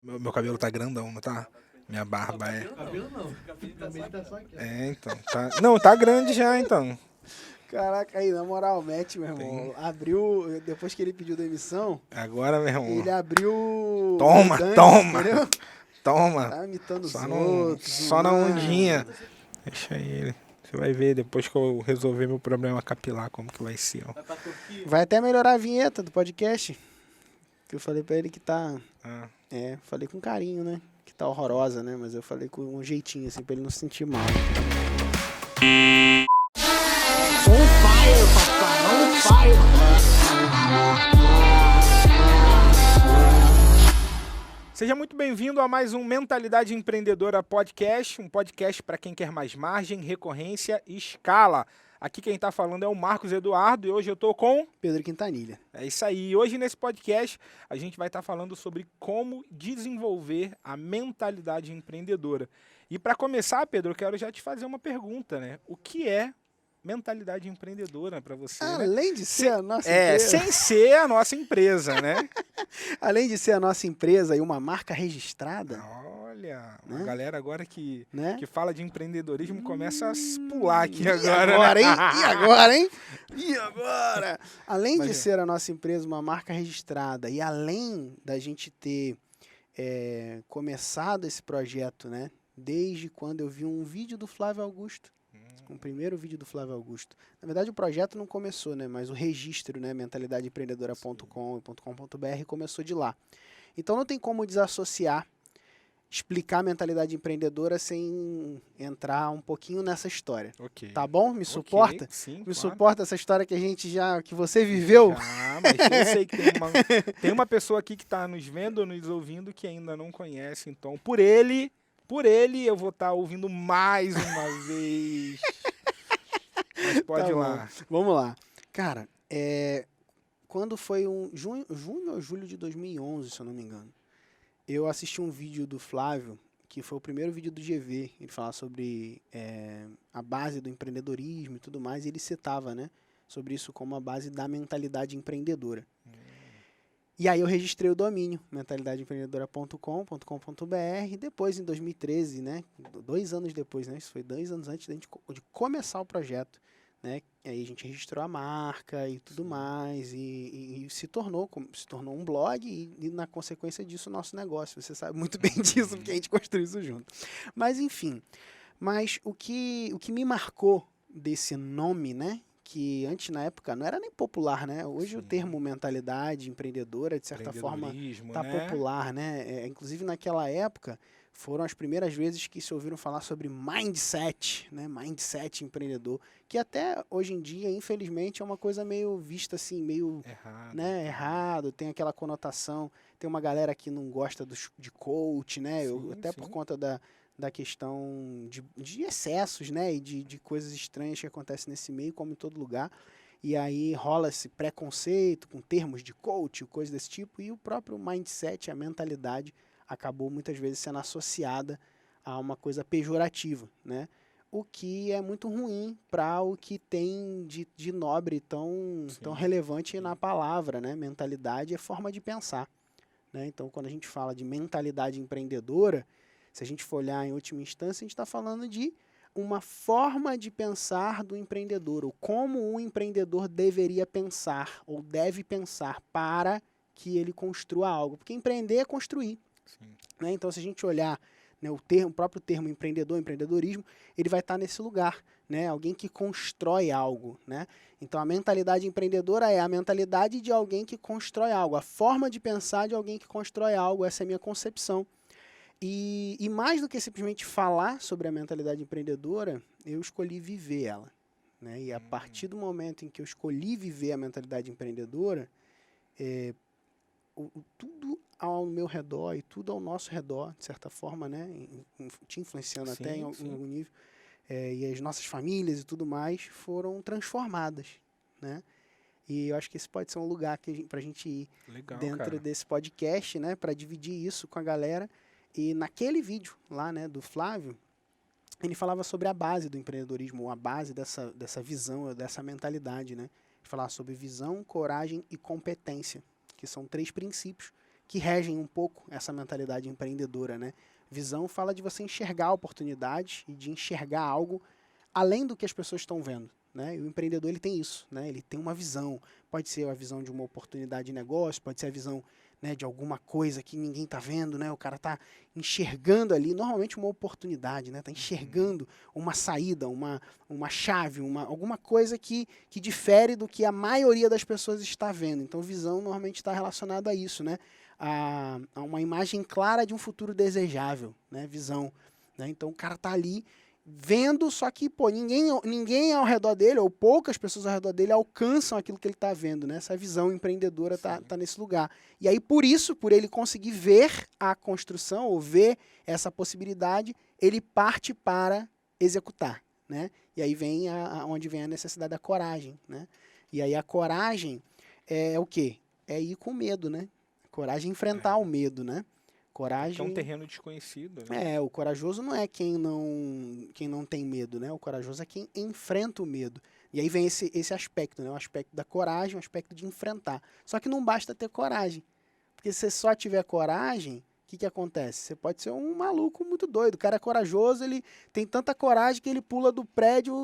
Meu cabelo tá grandão, não tá? Minha barba é. Cabelo não. Cabelo tá só aqui. É, então. Tá... Não, tá grande já, então. Caraca, aí, na moral, o Matt, meu Tem. irmão, abriu, depois que ele pediu demissão, Agora, meu irmão. ele abriu Toma, o Dance, toma. entendeu? Toma. Tá imitando os Só, outros. só na mano. ondinha. Deixa ele. Você vai ver depois que eu resolver meu problema capilar, como que vai ser, ó. Vai pra Turquia. Vai até melhorar a vinheta do podcast, que eu falei pra ele que tá, Ah. falei com carinho, né? Que tá horrorosa, né? Mas eu falei com um jeitinho, assim, pra ele não se sentir mal. On fire, papai, on fire. Seja muito bem-vindo a mais um Mentalidade Empreendedora Podcast, um podcast para quem quer mais margem, recorrência e escala. Aqui quem está falando é o Marcos Eduardo e hoje eu estou com... Pedro Quintanilha. É isso aí. Hoje nesse podcast a gente vai estar falando sobre como desenvolver a mentalidade empreendedora. E para começar, Pedro, eu quero já te fazer uma pergunta, né? O que é mentalidade empreendedora para você, né? Além de ser a nossa empresa, Sem ser a nossa empresa, né? além de ser a nossa empresa e uma marca registrada, Olha, a Né? galera agora que né? fala de empreendedorismo começa a pular aqui E agora. agora, né? hein? E agora, hein? E agora? Além Mas de é. ser a nossa empresa uma marca registrada e além da gente ter começado esse projeto, né? Desde quando eu vi um vídeo do Flávio Augusto, o primeiro vídeo do Flávio Augusto. Na verdade, o projeto não começou, né? Mas o registro, né? mentalidadeempreendedora.com.br começou de lá. Então não tem como desassociar, explicar a mentalidade empreendedora sem entrar um pouquinho nessa história. Ok. Tá bom? Me Ok, suporta? Sim, Me claro. suporta essa história que você viveu? Já, mas eu sei que tem uma pessoa aqui que está nos vendo, nos ouvindo, que ainda não conhece. Então, por ele eu vou estar ouvindo mais uma vez. Mas pode Tá ir bom. lá. Vamos lá. Cara, quando foi junho ou julho de 2011, se eu não me engano, eu assisti um vídeo do Flávio, que foi o primeiro vídeo do GV. Ele falava sobre a base do empreendedorismo e tudo mais, e ele citava, né, sobre isso como a base da mentalidade empreendedora. E aí eu registrei o domínio, mentalidadeempreendedora.com.br, depois em 2013, né, 2 anos depois, né, isso foi 2 anos antes de começar o projeto, né, aí a gente registrou a marca e tudo mais, e se tornou um blog e na consequência disso o nosso negócio, você sabe muito bem disso, porque a gente construiu isso junto. Mas enfim, o que me marcou desse nome, né, que antes, na época, não era nem popular, né? Hoje o termo mentalidade empreendedora, de certa forma, Empreendedorismo, tá né? popular, né? Inclusive, naquela época, foram as primeiras vezes que se ouviram falar sobre mindset, né? Mindset empreendedor, que até hoje em dia, infelizmente, é uma coisa meio vista assim, meio Errado. né, errado, tem aquela conotação, tem uma galera que não gosta de coach, né? Sim, Até sim. por conta da questão de excessos, né, e de coisas estranhas que acontecem nesse meio, como em todo lugar. E aí rola esse preconceito com termos de coach, coisas desse tipo, e o próprio mindset, a mentalidade, acabou muitas vezes sendo associada a uma coisa pejorativa, né? O que é muito ruim para o que tem de nobre tão relevante na palavra, né? Mentalidade é forma de pensar, né? Então, quando a gente fala de mentalidade empreendedora, se a gente for olhar em última instância, a gente está falando de uma forma de pensar do empreendedor, ou como um empreendedor deveria pensar, ou deve pensar para que ele construa algo. Porque empreender é construir. Sim. Né? Então, se a gente olhar, né, o próprio termo empreendedor, empreendedorismo, ele vai estar nesse lugar, né? Alguém que constrói algo. Né? Então, a mentalidade empreendedora é a mentalidade de alguém que constrói algo, a forma de pensar de alguém que constrói algo, essa é a minha concepção. E mais do que simplesmente falar sobre a mentalidade empreendedora, eu escolhi viver ela. Né? E a partir do momento em que eu escolhi viver a mentalidade empreendedora, tudo ao meu redor e tudo ao nosso redor, de certa forma, né? Te influenciando Sim, até em sim. algum nível, e as nossas famílias e tudo mais foram transformadas. Né? E eu acho que esse pode ser um lugar para a gente ir Legal, dentro cara. desse podcast, né? Para dividir isso com a galera. E naquele vídeo lá, né, do Flávio, ele falava sobre a base do empreendedorismo, a base dessa visão, dessa mentalidade, né? Ele falava sobre visão, coragem e competência, que são 3 princípios que regem um pouco essa mentalidade empreendedora, né? Visão fala de você enxergar oportunidades e de enxergar algo além do que as pessoas estão vendo, né? E o empreendedor ele tem isso, né? Ele tem uma visão. Pode ser a visão de uma oportunidade de negócio, pode ser a visão, né, de alguma coisa que ninguém está vendo, né? O cara está enxergando ali, normalmente uma oportunidade, né? Está enxergando uma saída, uma chave, alguma coisa que difere do que a maioria das pessoas está vendo. Então, visão normalmente está relacionada a isso, né? A uma imagem clara de um futuro desejável, né? Visão, né? Então, o cara está ali vendo, só que, pô, ninguém ao redor dele, ou poucas pessoas ao redor dele, alcançam aquilo que ele está vendo, né? Essa visão empreendedora tá nesse lugar. E aí, por isso, por ele conseguir ver a construção, ou ver essa possibilidade, ele parte para executar, né? E aí vem onde vem a necessidade da coragem, né? E aí a coragem é o quê? É ir com medo, né? Coragem é enfrentar o medo, né? Coragem... Que é um terreno desconhecido, né? O corajoso não é quem não tem medo, né? O corajoso é quem enfrenta o medo. E aí vem esse aspecto, né? O aspecto da coragem, o aspecto de enfrentar. Só que não basta ter coragem. Porque se você só tiver coragem, o que acontece? Você pode ser um maluco muito doido. O cara é corajoso, ele tem tanta coragem que ele pula do prédio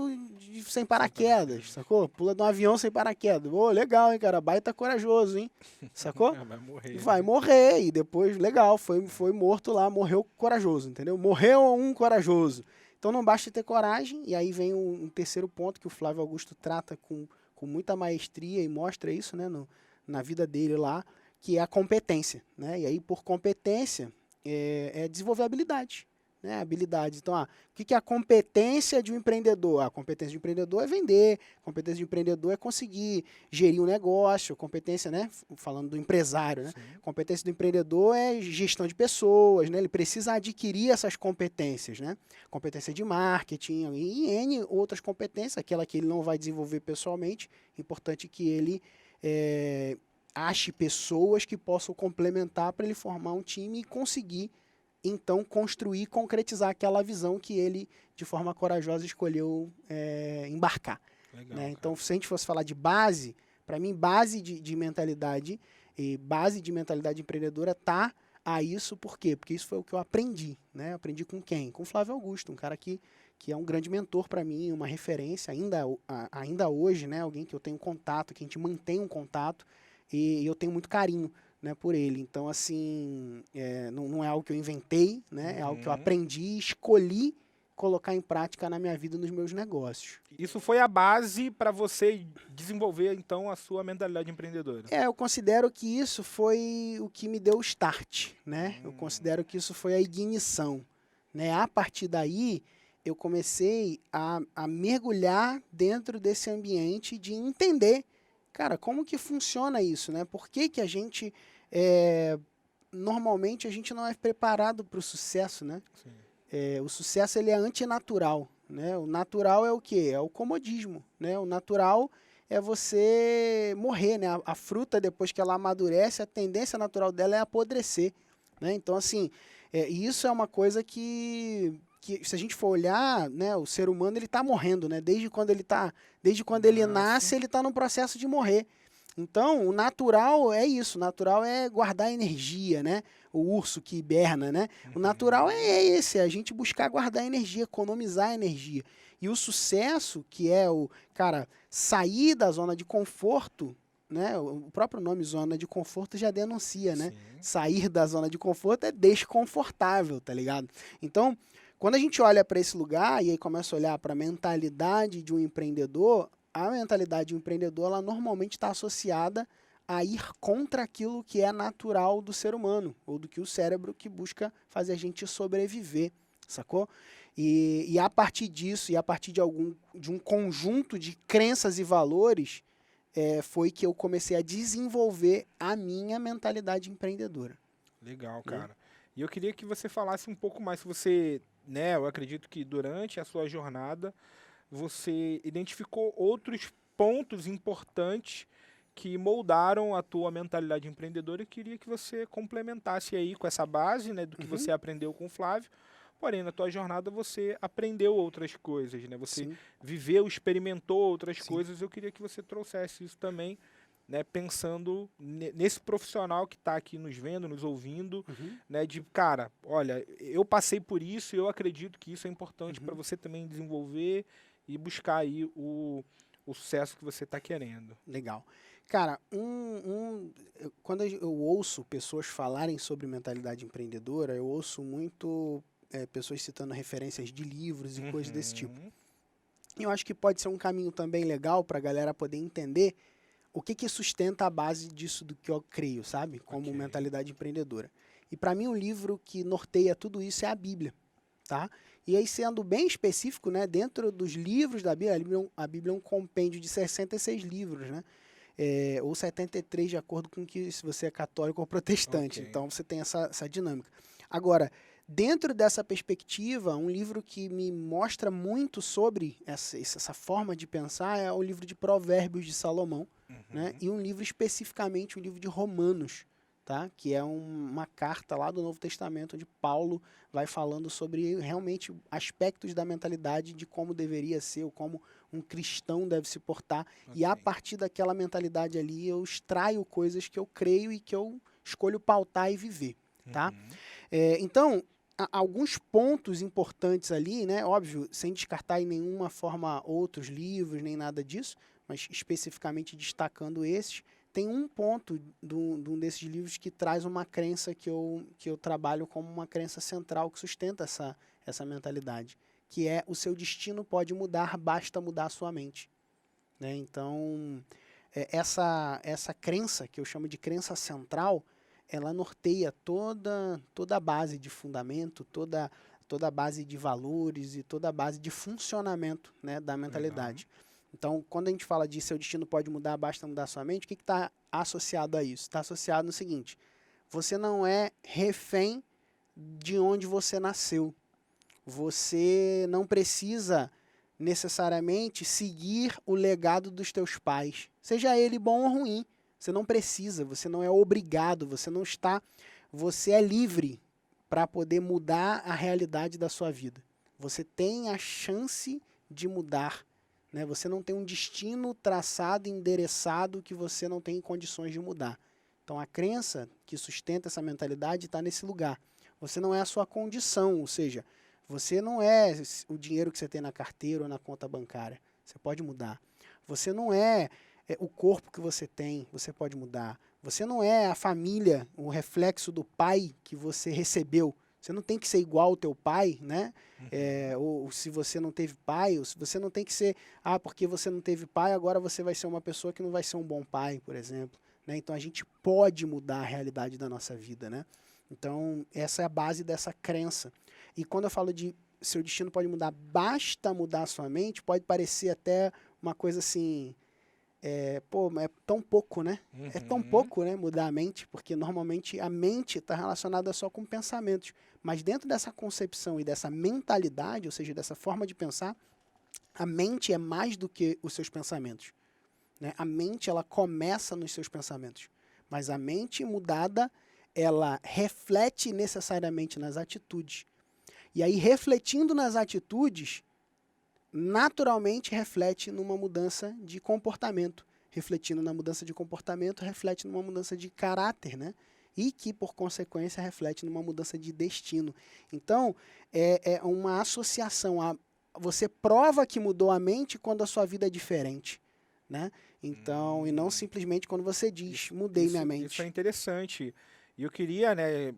sem paraquedas, sacou? Pula de um avião sem paraquedas. Ô, legal, hein, cara? Baita corajoso, hein? Sacou? Vai morrer. Vai morrer. E depois, legal, foi morto lá, morreu corajoso, entendeu? Morreu um corajoso. Então não basta ter coragem. E aí vem um terceiro ponto que o Flávio Augusto trata com muita maestria e mostra isso, né, na vida dele lá, que é a competência, né? E aí, por competência, é desenvolver habilidade, né? Habilidade. Então, o que é a competência de um empreendedor? A competência de um empreendedor é vender, a competência de um empreendedor é conseguir gerir um negócio, a competência, né? Falando do empresário, né? A competência do empreendedor é gestão de pessoas, né? Ele precisa adquirir essas competências, né? Competência de marketing e N outras competências, aquela que ele não vai desenvolver pessoalmente, importante que ele ache pessoas que possam complementar para ele formar um time e conseguir, então, construir e concretizar aquela visão que ele, de forma corajosa, escolheu embarcar. Legal, né? Então, se a gente fosse falar de base, para mim, base de mentalidade e base de mentalidade empreendedora tá a isso. Por quê? Porque isso foi o que eu aprendi. Né? Aprendi com quem? Com o Flávio Augusto, um cara que é um grande mentor para mim, uma referência, ainda hoje, né? Alguém que eu tenho contato, que a gente mantém um contato, e eu tenho muito carinho, né, por ele. Então, assim, não é algo que eu inventei, né? É algo que eu aprendi e escolhi colocar em prática na minha vida e nos meus negócios. Isso foi a base para você desenvolver, então, a sua mentalidade empreendedora? Eu considero que isso foi o que me deu o start, né? Eu considero que isso foi a ignição, né? A partir daí, eu comecei a mergulhar dentro desse ambiente de entender, cara, como que funciona isso, né? Por que a gente, normalmente, a gente não é preparado para o sucesso, né? O sucesso, ele é antinatural, né? O natural é o quê? É o comodismo, né? O natural é você morrer, né? A fruta, depois que ela amadurece, a tendência natural dela é apodrecer, né? Então, assim, isso é uma coisa que se a gente for olhar, né, o ser humano, ele está morrendo, né? Desde quando ele nasce, ele está no processo de morrer. Então, o natural é isso, o natural é guardar energia, né? O urso que hiberna, né? O natural é esse, é a gente buscar guardar energia, economizar energia. E o sucesso, que é sair da zona de conforto, né? O próprio nome zona de conforto já denuncia, né? Sim. Sair da zona de conforto é desconfortável, tá ligado? Então, quando a gente olha para esse lugar e aí começa a olhar para a mentalidade de um empreendedor, a mentalidade de um empreendedor, ela normalmente está associada a ir contra aquilo que é natural do ser humano, ou do que o cérebro que busca fazer a gente sobreviver, sacou? E a partir disso, e a partir de um conjunto de crenças e valores, foi que eu comecei a desenvolver a minha mentalidade empreendedora. Legal, cara. E eu queria que você falasse um pouco mais, se você, né, eu acredito que durante a sua jornada, você identificou outros pontos importantes que moldaram a tua mentalidade empreendedora e queria que você complementasse aí com essa base, né, do que você aprendeu com o Flávio. Porém, na tua jornada você aprendeu outras coisas, né? Você viveu, experimentou outras coisas. Eu queria que você trouxesse isso também né, pensando nesse profissional que está aqui nos vendo, nos ouvindo, Uhum. né, de, cara, olha, eu passei por isso e eu acredito que isso é importante Uhum. para você também desenvolver e buscar aí o sucesso que você está querendo. Legal. Cara, quando eu ouço pessoas falarem sobre mentalidade empreendedora, eu ouço muito pessoas citando referências de livros e coisas desse tipo. Uhum. E eu acho que pode ser um caminho também legal para a galera poder entender o que sustenta a base disso do que eu creio, sabe? Como Ok. mentalidade empreendedora. E para mim, o livro que norteia tudo isso é a Bíblia, tá? E aí, sendo bem específico, né, dentro dos livros da Bíblia, a Bíblia é um compêndio de 66 livros, né? Ou 73, de acordo com que se você é católico ou protestante. Ok. Então, você tem essa dinâmica. Agora, dentro dessa perspectiva, um livro que me mostra muito sobre essa forma de pensar é o livro de Provérbios de Salomão, né? Uhum. E um livro especificamente, o livro de Romanos, tá? Que é uma carta lá do Novo Testamento, onde Paulo vai falando sobre realmente aspectos da mentalidade de como deveria ser, ou como um cristão deve se portar. E a Ok. partir daquela mentalidade ali, eu extraio coisas que eu creio e que eu escolho pautar e viver, tá? Uhum. Então, alguns pontos importantes ali, né? Óbvio, sem descartar em nenhuma forma outros livros, nem nada disso, mas especificamente destacando esses, tem um ponto de um desses livros que traz uma crença que eu trabalho como uma crença central que sustenta essa mentalidade, que é o seu destino pode mudar, basta mudar a sua mente, né? Então, essa crença, que eu chamo de crença central, ela norteia toda a base de fundamento, toda a base de valores e toda a base de funcionamento, né, da Legal. mentalidade. Então, quando a gente fala de seu destino pode mudar, basta mudar sua mente, o que está associado a isso? Está associado no seguinte: você não é refém de onde você nasceu. Você não precisa necessariamente seguir o legado dos teus pais, seja ele bom ou ruim. Você não precisa, você não é obrigado, você é livre para poder mudar a realidade da sua vida. Você tem a chance de mudar, né? Você não tem um destino traçado, endereçado que você não tem condições de mudar. Então a crença que sustenta essa mentalidade está nesse lugar. Você não é a sua condição, ou seja, você não é o dinheiro que você tem na carteira ou na conta bancária. Você pode mudar. Você não é o corpo que você tem, você pode mudar. Você não é a família, o reflexo do pai que você recebeu. Você não tem que ser igual ao teu pai, né? Ou se você não teve pai, ou se você não tem que ser, porque você não teve pai, agora você vai ser uma pessoa que não vai ser um bom pai, por exemplo, né? Então a gente pode mudar a realidade da nossa vida, né? Então essa é a base dessa crença. E quando eu falo de seu destino pode mudar, basta mudar a sua mente, pode parecer até uma coisa assim, é tão pouco, né? É tão Uhum. pouco, né, mudar a mente, porque normalmente a mente está relacionada só com pensamentos. Mas dentro dessa concepção e dessa mentalidade, ou seja, dessa forma de pensar, a mente é mais do que os seus pensamentos, né? A mente, ela começa nos seus pensamentos, mas a mente mudada, ela reflete necessariamente nas atitudes. E aí, refletindo nas atitudes, naturalmente reflete numa mudança de comportamento. Refletindo na mudança de comportamento, reflete numa mudança de caráter, né? E que, por consequência, reflete numa mudança de destino. Então, é uma associação. Você prova que mudou a mente quando a sua vida é diferente, né? Então, e não simplesmente quando você diz, mudei minha Isso é mente. interessante. E eu queria, né,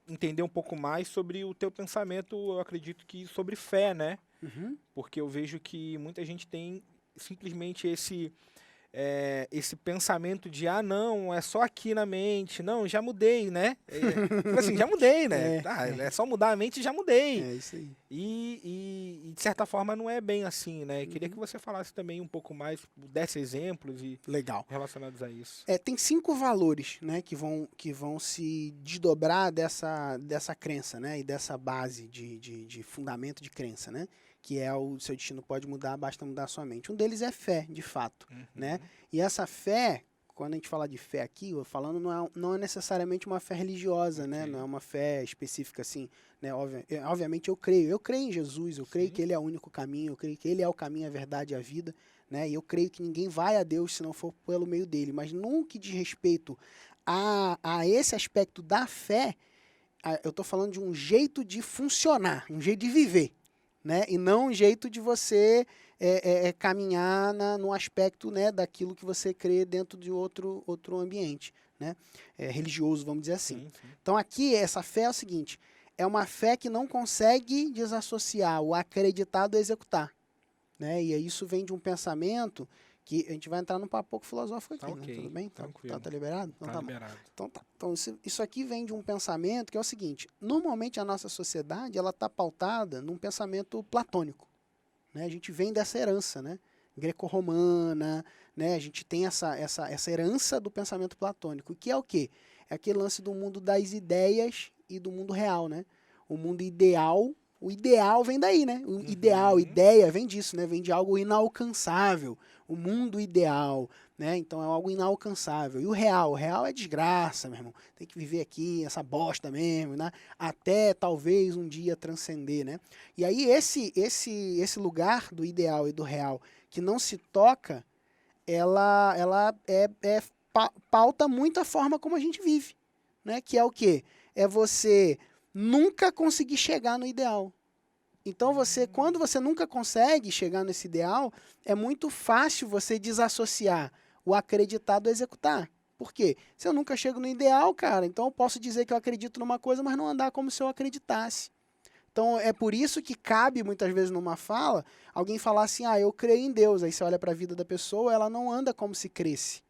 entender um pouco mais sobre o teu pensamento, eu acredito que sobre fé, né? Uhum. Porque eu vejo que muita gente tem simplesmente esse pensamento de, não, é só aqui na mente, não, já mudei, né? Tipo assim, já mudei, né? É, É só mudar a mente e já mudei. é isso aí. E, de certa forma não é bem assim, né? Queria que Uhum. você falasse também um pouco mais, desse exemplos e Legal. relacionados a isso. Tem 5 valores, né, que vão se desdobrar dessa crença, né, e dessa base de fundamento de crença, né, que é o seu destino pode mudar, basta mudar a sua mente. Um deles é fé, de fato, né, e essa fé, quando a gente fala de fé aqui, eu falando, não é necessariamente uma fé religiosa, né, Ok. não é uma fé específica assim, né, obviamente eu creio em Jesus, eu creio Sim. que Ele é o único caminho, eu creio que Ele é o caminho, a verdade e a vida, né? E eu creio que ninguém vai a Deus se não for pelo meio dele. Mas no que diz respeito a esse aspecto da fé, eu estou falando de um jeito de funcionar, um jeito de viver, né? E não um jeito de você caminhar no aspecto, né, daquilo que você crê dentro de outro ambiente, né? Religioso, vamos dizer assim. Sim, sim. Então aqui, essa fé é o seguinte, é uma fé que não consegue desassociar o acreditar do executar, né? E isso vem de um pensamento que a gente vai entrar num papo pouco filosófico aqui, Tá né? ok, Tudo bem? tranquilo. Tá liberado? Então Tá tá bom. liberado. Então tá. Então isso aqui vem de um pensamento que é o seguinte, normalmente a nossa sociedade, ela está pautada num pensamento platônico, né? A gente vem dessa herança, né? Greco-romana, né? A gente tem essa herança do pensamento platônico, que é o quê? É aquele lance do mundo das ideias e do mundo real, né? O mundo ideal, o ideal vem daí, né? O ideal, ideia, vem disso, né? Vem de algo inalcançável. O mundo ideal, né? Então é algo inalcançável. E o real é desgraça, meu irmão. Tem que viver aqui, essa bosta mesmo, né? Até talvez um dia transcender, né? E aí esse lugar do ideal e do real que não se toca, ela pauta muito a forma como a gente vive, né? Que é o quê? É você nunca conseguir chegar no ideal. Então quando você nunca consegue chegar nesse ideal, é muito fácil você desassociar o acreditar do executar. Por quê? Se eu nunca chego no ideal, cara, então eu posso dizer que eu acredito numa coisa, mas não andar como se eu acreditasse. Então é por isso que cabe muitas vezes numa fala, alguém falar assim, eu creio em Deus. Aí você olha para a vida da pessoa, ela não anda como se cresce,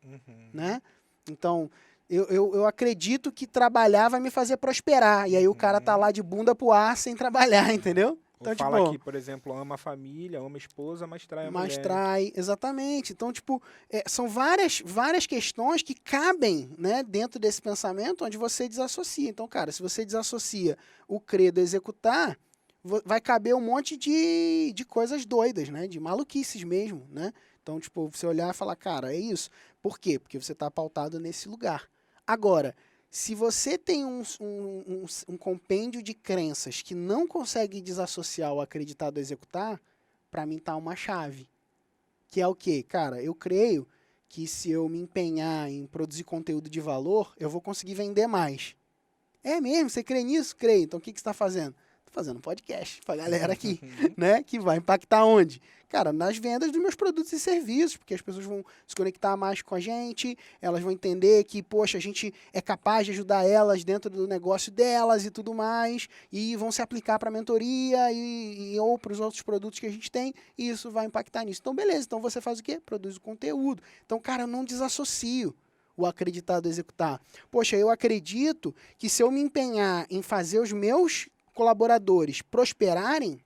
né? Então, eu acredito que trabalhar vai me fazer prosperar. E aí o cara tá lá de bunda pro ar sem trabalhar, entendeu? Ou Então, fala tipo, que, por exemplo, ama a família, ama a esposa, mas trai a mas mulher. trai, exatamente. Então, tipo, são várias questões que cabem, né, dentro desse pensamento onde você desassocia. Então, cara, se você desassocia o crer do executar, vai caber um monte de coisas doidas, né, de maluquices mesmo, né? Então, tipo, você olhar e falar, cara, é isso. Por quê? Porque você está pautado nesse lugar. Agora, se você tem um compêndio de crenças que não consegue desassociar o acreditar do executar, para mim tá uma chave. Que é o quê? Cara, eu creio que se eu me empenhar em produzir conteúdo de valor, eu vou conseguir vender mais. É mesmo? Você crê nisso? Creio. Então o que você está fazendo? Estou fazendo um podcast pra galera aqui, né? Que vai impactar onde? Cara, nas vendas dos meus produtos e serviços, porque as pessoas vão se conectar mais com a gente, elas vão entender que, poxa, a gente é capaz de ajudar elas dentro do negócio delas e tudo mais, e vão se aplicar para a mentoria ou para os outros produtos que a gente tem, e isso vai impactar nisso. Então, beleza. Então, você faz o quê? Produz o conteúdo. Então, cara, eu não desassocio o acreditar do executar. Poxa, eu acredito que se eu me empenhar em fazer os meus colaboradores prosperarem,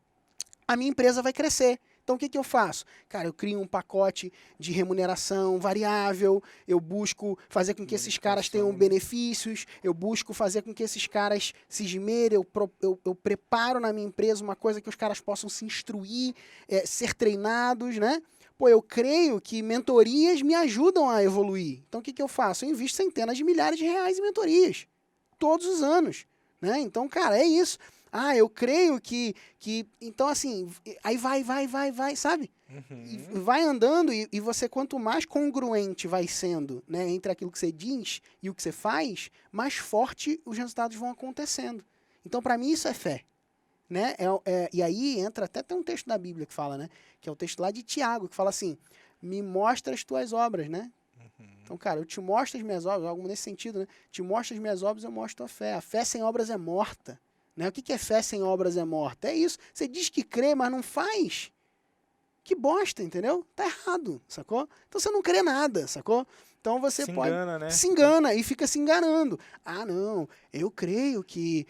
a minha empresa vai crescer. Então, o que eu faço? Cara, eu crio um pacote de remuneração variável, eu busco fazer com que esses caras tenham benefícios, eu busco fazer com que esses caras se esmerem, eu preparo na minha empresa uma coisa que os caras possam se instruir, ser treinados, né? Pô, eu creio que mentorias me ajudam a evoluir. Então, o que eu faço? Eu invisto centenas de milhares de reais em mentorias, todos os anos, né? Então, cara, é isso. Eu creio que... Então, assim, aí vai, sabe? E vai andando e você, quanto mais congruente vai sendo, né, entre aquilo que você diz e o que você faz, mais forte os resultados vão acontecendo. Então, para mim, isso é fé. Né? E aí entra, até tem um texto da Bíblia que fala, né? Que é o texto lá de Tiago, que fala assim, me mostra as tuas obras, né? Então, cara, eu te mostro as minhas obras, algo nesse sentido, né? Te mostro as minhas obras, eu mostro a fé. A fé sem obras é morta. Né? O que é fé sem obras é morta? É isso. Você diz que crê, mas não faz. Que bosta, entendeu? Tá errado, sacou? Então você não crê nada, sacou? Então você se pode... engana, né? Se engana e fica se enganando. Não, eu creio que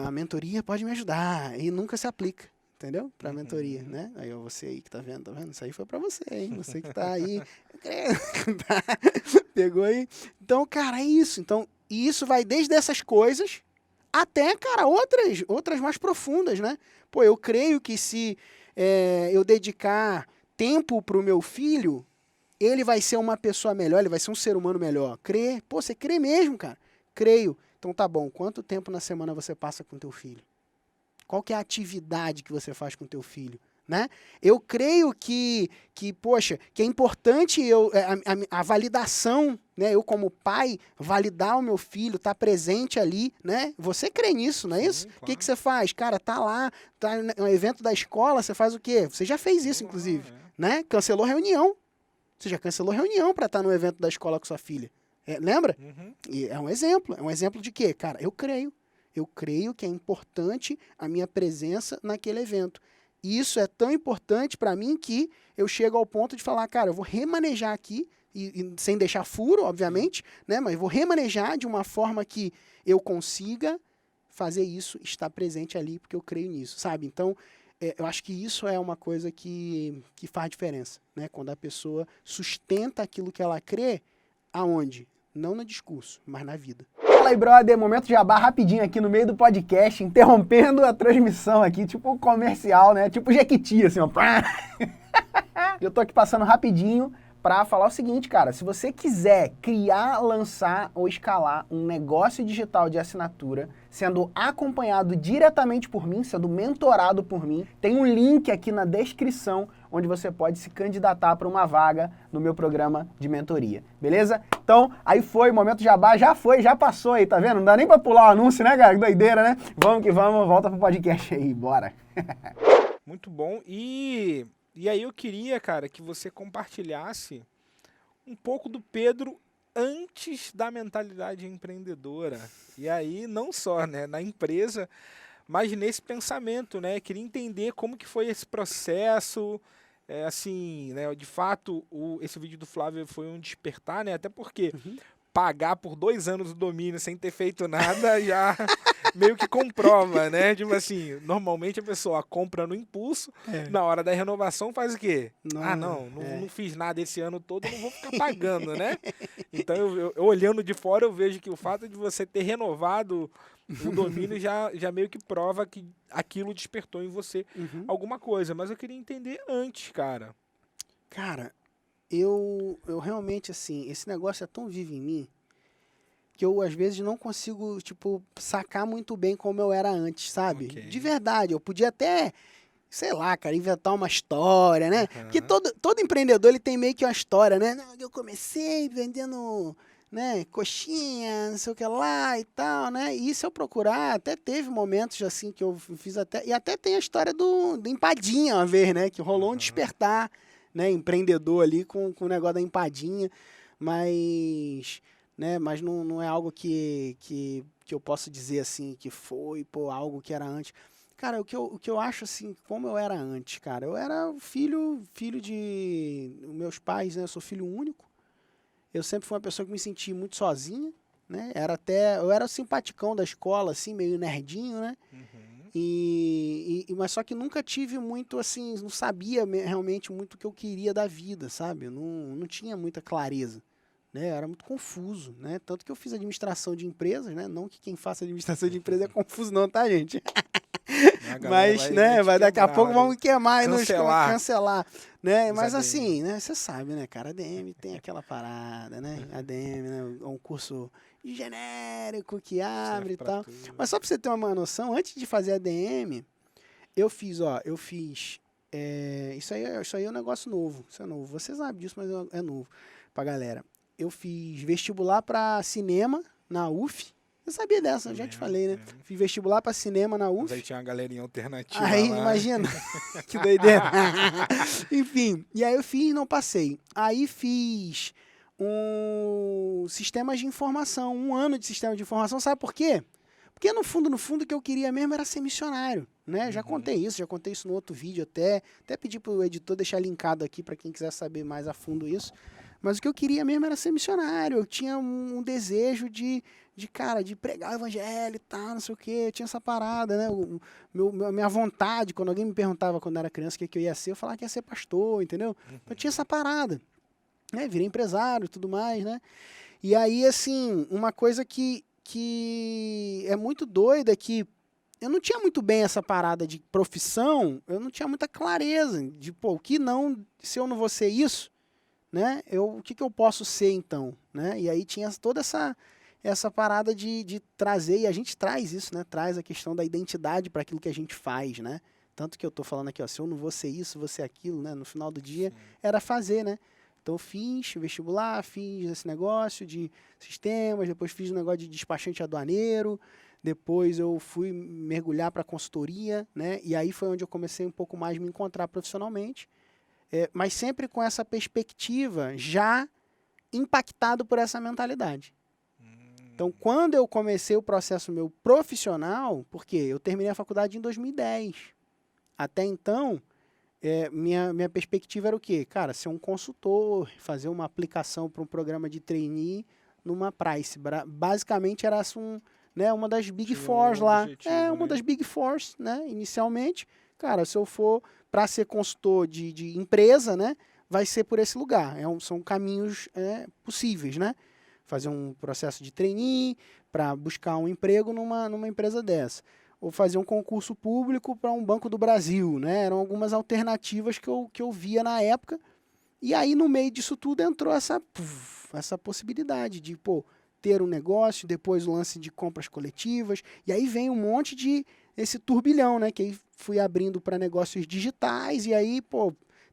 a mentoria pode me ajudar. E nunca se aplica, entendeu? Pra mentoria, né? Aí você aí que tá vendo? Isso aí foi pra você, hein? Você que tá aí... Pegou aí? Então, cara, é isso. Então, e isso vai desde essas coisas até, cara, outras mais profundas, né? Pô, eu creio que se eu dedicar tempo pro meu filho, ele vai ser uma pessoa melhor, ele vai ser um ser humano melhor. Crê? Pô, você crê mesmo, cara? Creio. Então tá bom, quanto tempo na semana você passa com teu filho? Qual que é a atividade que você faz com teu filho? né? Eu creio que poxa, que é importante a validação, né? Eu como pai, validar o meu filho, estar presente ali, né? Você crê nisso, não é isso? Sim, O claro. que você faz? Cara, tá lá, tá no evento da escola, você faz o quê? Você já fez isso, inclusive, né? Cancelou reunião. Você já cancelou reunião para estar no evento da escola com sua filha. Lembra? Uhum. E é um exemplo de quê? Cara, eu creio que é importante a minha presença naquele evento. E isso é tão importante para mim que eu chego ao ponto de falar, cara, eu vou remanejar aqui, e sem deixar furo, obviamente, né? Mas vou remanejar de uma forma que eu consiga fazer isso, estar presente ali, porque eu creio nisso, sabe? Então, eu acho que isso é uma coisa que faz diferença, né? Quando a pessoa sustenta aquilo que ela crê, aonde? Não no discurso, mas na vida. Fala aí, brother, momento de jabá rapidinho aqui no meio do podcast, interrompendo a transmissão aqui, tipo comercial, né? Tipo Jequiti, assim, ó. Eu tô aqui passando rapidinho para falar o seguinte, cara, se você quiser criar, lançar ou escalar um negócio digital de assinatura, sendo acompanhado diretamente por mim, sendo mentorado por mim, tem um link aqui na descrição onde você pode se candidatar para uma vaga no meu programa de mentoria, beleza? Então, aí foi, momento jabá, já foi, já passou aí, tá vendo? Não dá nem para pular o anúncio, né, cara? Que doideira, né? Vamos que vamos, volta pro podcast aí, bora. Muito bom. E aí eu queria, cara, que você compartilhasse um pouco do Pedro antes da mentalidade empreendedora. E aí, não só, né, na empresa, mas nesse pensamento, né? Queria entender como que foi esse processo, assim, né? De fato, esse vídeo do Flávio foi um despertar, né? Até porque pagar por 2 anos o domínio sem ter feito nada já meio que comprova, né? Tipo assim, normalmente a pessoa compra no impulso, na hora da renovação faz o quê? Não fiz nada esse ano todo, não vou ficar pagando, né? Então, eu olhando de fora, eu vejo que o fato de você ter renovado o domínio já meio que prova que aquilo despertou em você alguma coisa. Mas eu queria entender antes, cara. Cara, eu realmente, assim, esse negócio é tão vivo em mim que eu, às vezes, não consigo, tipo, sacar muito bem como eu era antes, sabe? Ok. De verdade, eu podia até, sei lá, cara, inventar uma história, né? Porque todo empreendedor, ele tem meio que uma história, né? Não, eu comecei vendendo, né, coxinha, não sei o que lá e tal, né? E se eu procurar, até teve momentos, assim, que eu fiz até... E até tem a história do Empadinha, uma vez, né? Que rolou um despertar, né, empreendedor ali com o negócio da empadinha, mas não é algo que eu posso dizer assim, que foi, algo que era antes. Cara, o que eu acho assim, como eu era antes, cara, eu era filho de meus pais, né, eu sou filho único, eu sempre fui uma pessoa que me senti muito sozinha, né, eu era simpaticão da escola, assim, meio nerdinho, né, mas só que nunca tive muito, assim, não sabia realmente muito o que eu queria da vida, sabe? Eu não tinha muita clareza, né? Eu era muito confuso, né? Tanto que eu fiz administração de empresas, né? Não que quem faça administração de empresa é confuso não, tá, gente? Mas, daqui a pouco vamos queimar e nos cancelar, né? Mas assim, né? Você sabe, né, cara? ADM tem aquela parada, né? ADM, né? É um curso genérico que abre e tal. Mas só pra você ter uma noção, antes de fazer ADM, eu fiz. Isso aí é um negócio novo. Isso é novo. Você sabe disso, mas é novo pra galera. Eu fiz vestibular pra cinema na UF. Eu sabia dessa, eu já te falei, né? Fiz vestibular pra cinema na UF. Mas aí tinha uma galerinha alternativa aí, lá. imagina, que doideira. Enfim, e aí eu fiz, não passei. Aí fiz sistemas de informação, 1 ano de sistema de informação. Sabe por quê? Porque no fundo, o que eu queria mesmo era ser missionário, né? Já contei isso no outro vídeo até pedi pro editor deixar linkado aqui para quem quiser saber mais a fundo isso. Mas o que eu queria mesmo era ser missionário. Eu tinha um desejo de pregar o evangelho e tal, não sei o quê. Eu tinha essa parada, né? A minha vontade, quando alguém me perguntava quando eu era criança o que eu ia ser, eu falava que ia ser pastor, entendeu? Eu tinha essa parada. Né? Virei empresário e tudo mais, né? E aí, assim, uma coisa que é muito doida é que eu não tinha muito bem essa parada de profissão, eu não tinha muita clareza de, se eu não vou ser isso, né? O que eu posso ser então, né? E aí tinha toda essa parada de trazer, e a gente traz isso, né? Traz a questão da identidade para aquilo que a gente faz, né? Tanto que eu tô falando aqui, ó, se eu não vou ser isso, vou ser aquilo, né? No final do dia, Sim. era fazer, né? Então, eu fiz vestibular, fiz esse negócio de sistemas, depois fiz um negócio de despachante aduaneiro, depois eu fui mergulhar para consultoria, né? E aí foi onde eu comecei um pouco mais a me encontrar profissionalmente, mas sempre com essa perspectiva já impactado por essa mentalidade. Então, quando eu comecei o processo meu profissional, porque eu terminei a faculdade em 2010. Até então, minha perspectiva era o quê? Cara, ser um consultor, fazer uma aplicação para um programa de trainee numa Price. Basicamente era né, uma das Big Tinha Fours um lá. objetivo, Uma né? das Big Fours, né? Inicialmente, cara, se eu for para ser consultor de empresa, né? Vai ser por esse lugar. São caminhos possíveis, né? Fazer um processo de trainee para buscar um emprego numa empresa dessa. Ou fazer um concurso público para um Banco do Brasil, né? Eram algumas alternativas que eu via na época. E aí, no meio disso tudo, entrou essa possibilidade de, ter um negócio, depois o lance de compras coletivas. E aí vem um monte esse turbilhão, né? Que aí fui abrindo para negócios digitais. E aí,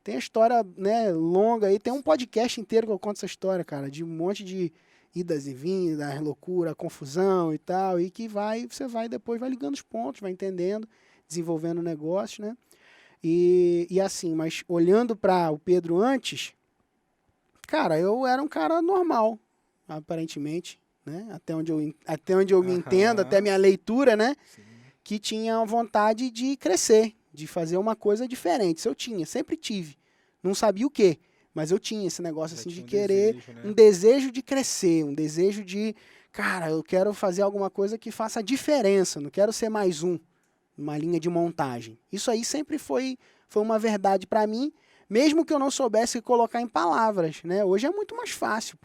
tem a história, né, longa aí. Tem um podcast inteiro que eu conto essa história, cara, de um monte de idas e vindas, loucura, confusão e tal, e que você vai depois vai ligando os pontos, vai entendendo, desenvolvendo o negócio, né? E assim, mas olhando para o Pedro antes, cara, eu era um cara normal, aparentemente, né? Até onde eu me entendo, até minha leitura, né? Sim. Que tinha vontade de crescer, de fazer uma coisa diferente. Isso eu tinha, sempre tive. Não sabia o quê, mas eu tinha esse negócio Já assim de tinha um querer, desejo, né? um desejo de crescer, um desejo de, cara, eu quero fazer alguma coisa que faça diferença, não quero ser mais uma linha de montagem. Isso aí sempre foi uma verdade para mim, mesmo que eu não soubesse colocar em palavras, né? Hoje é muito mais fácil,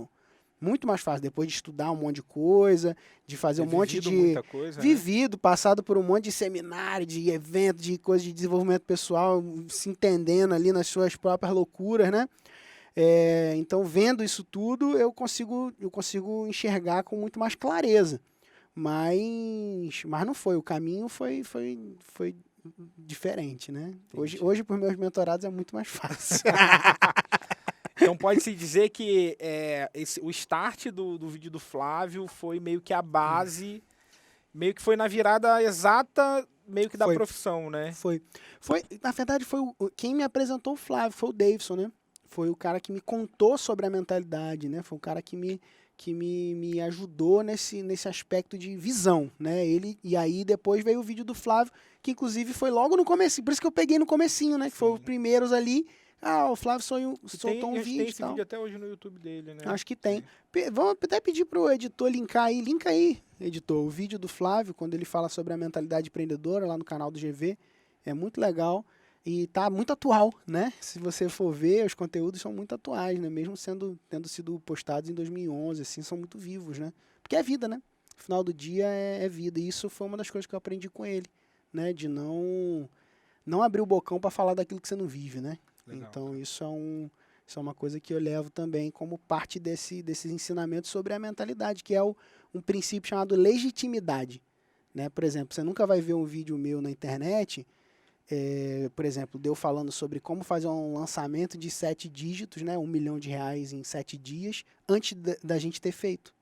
muito mais fácil, depois de estudar um monte de coisa, de fazer um monte de... muita coisa, né? Vivido, passado por um monte de seminário, de evento, de coisa de desenvolvimento pessoal, se entendendo ali nas suas próprias loucuras, né? Então, vendo isso tudo, eu consigo enxergar com muito mais clareza. Mas não foi, o caminho foi diferente, né? Hoje, por meus mentorados, é muito mais fácil. Então pode-se dizer que o start do vídeo do Flávio foi meio que a base, meio que foi na virada exata, meio que da profissão, né? Na verdade, quem me apresentou o Flávio, foi o Davidson, né? Foi o cara que me contou sobre a mentalidade, né? Foi o cara que me ajudou nesse aspecto de visão, né? E aí depois veio o vídeo do Flávio, que inclusive foi logo no comecinho, por isso que eu peguei no comecinho, né? Que foi os primeiros ali. O Flávio soltou um vídeo. Tem esse vídeo até hoje no YouTube dele, né? Acho que tem. Vamos até pedir pro editor linkar aí. Linka aí, editor, o vídeo do Flávio, quando ele fala sobre a mentalidade empreendedora lá no canal do GV. É muito legal e tá muito atual, né? Se você for ver, os conteúdos são muito atuais, né? Mesmo tendo sido postados em 2011, assim, são muito vivos, né? Porque é vida, né? No final do dia é vida. E isso foi uma das coisas que eu aprendi com ele, né? De não abrir o bocão para falar daquilo que você não vive, né? Legal, então, cara. isso é uma coisa que eu levo também como parte desses ensinamentos sobre a mentalidade, que é um princípio chamado legitimidade, né? Por exemplo, você nunca vai ver um vídeo meu na internet, por exemplo, de eu falando sobre como fazer um lançamento de 7 dígitos, né? R$1 milhão em 7 dias, antes da gente ter feito.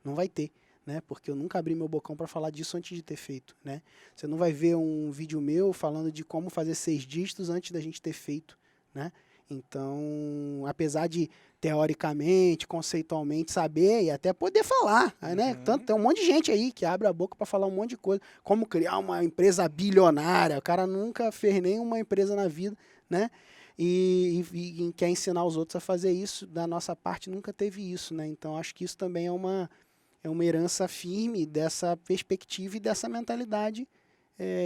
Não vai ter. Né? Porque eu nunca abri meu bocão para falar disso antes de ter feito, né? Você não vai ver um vídeo meu falando de como fazer 6 dígitos antes da gente ter feito, né? Então, apesar de teoricamente, conceitualmente saber e até poder falar, né? Tanto tem um monte de gente aí que abre a boca para falar um monte de coisa, como criar uma empresa bilionária, o cara nunca fez nenhuma empresa na vida, né? E quer ensinar os outros a fazer isso, da nossa parte nunca teve isso, né? Então, acho que isso também é uma herança firme dessa perspectiva e dessa mentalidade